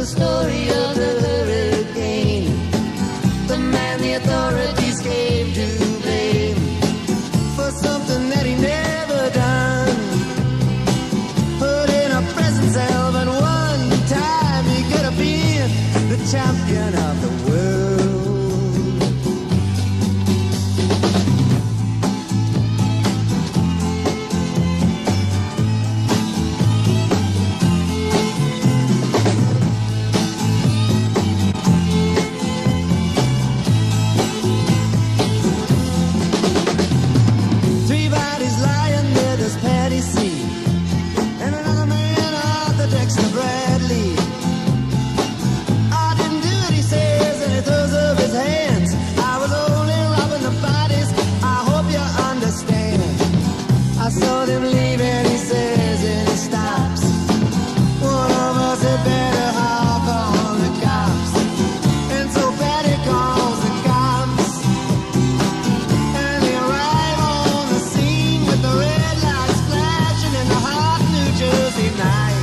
story of the hurricane. The man the authorities came to blame for something that he never done. Put in a prison cell, but one time he could have been the champion of the world. I saw them leave and he says and he stops. One of us had better hop on the cops. And so Patty calls the cops. And they arrive on the scene with the red lights flashing in the hot New Jersey night.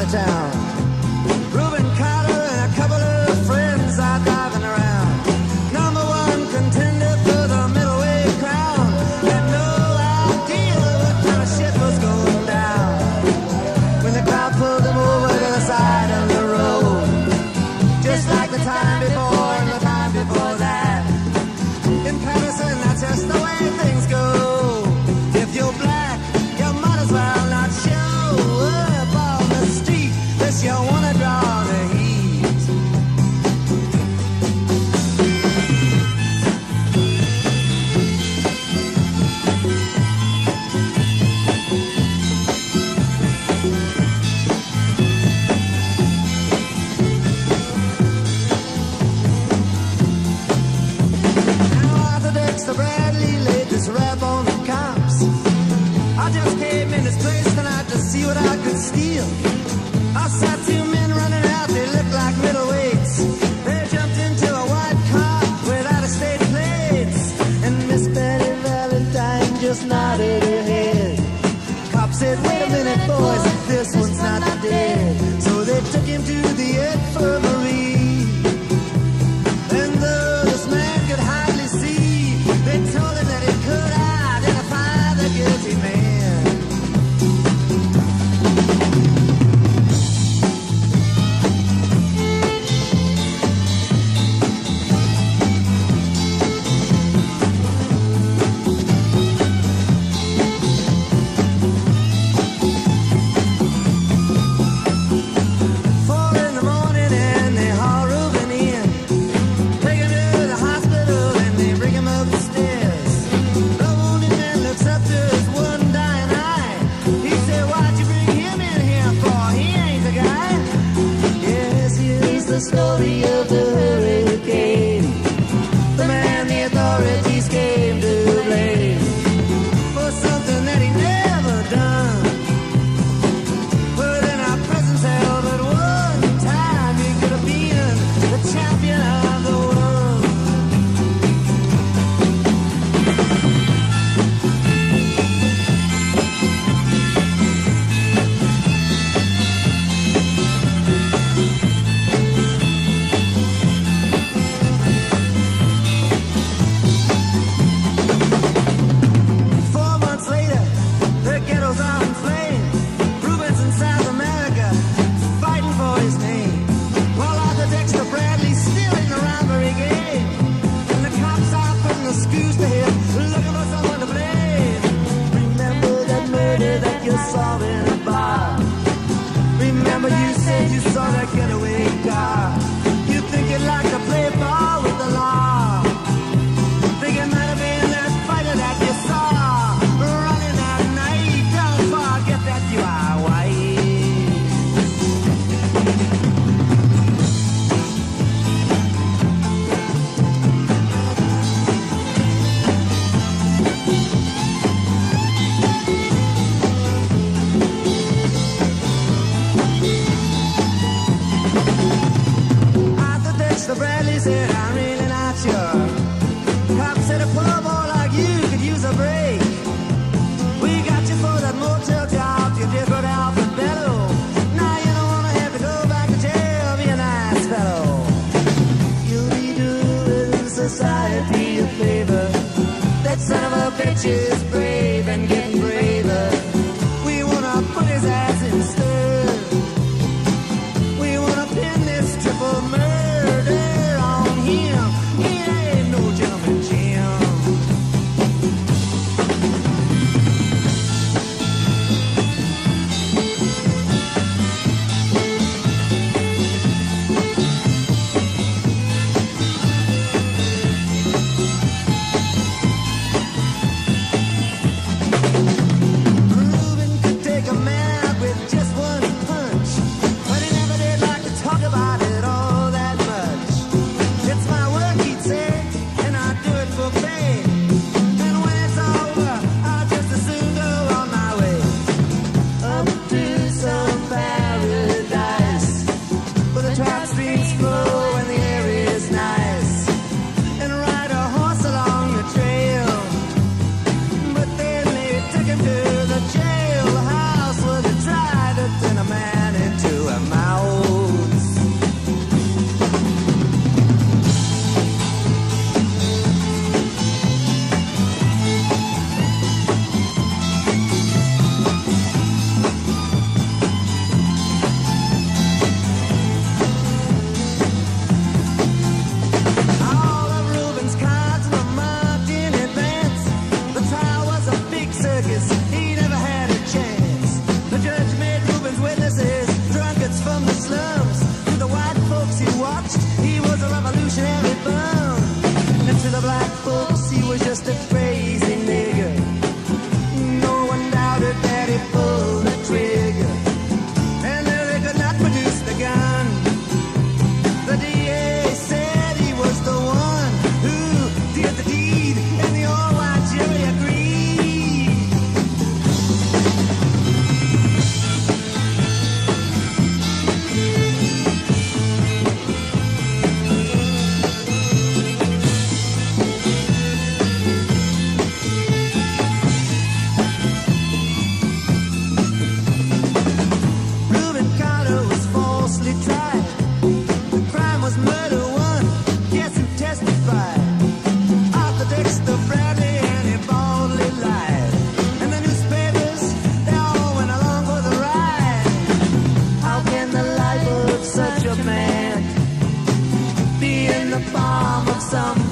Town. Reuben Carter and a couple of friends are driving around. Number one contender for the middleweight crown. Had no idea what kind of shit was going down. When the crowd pulled them over to the side of the road, just like the time before and the time before that. In Patterson, that's just the way things go. If you're black, you might as well not show up on the street unless you wanna draw the heat. Now Arthur Dexter Bradley laid this rap on the cops. I just came in this place tonight to see what I could steal. I saw two men running out, they looked like middleweights. They jumped into a white car without a state plates. And Miss Betty Valentine just nodded her head. Cop said, wait a minute boys, this one's not dead. So they took him to the infirmary. And though this man could hardly see, they told him that he could identify the guilty man. of some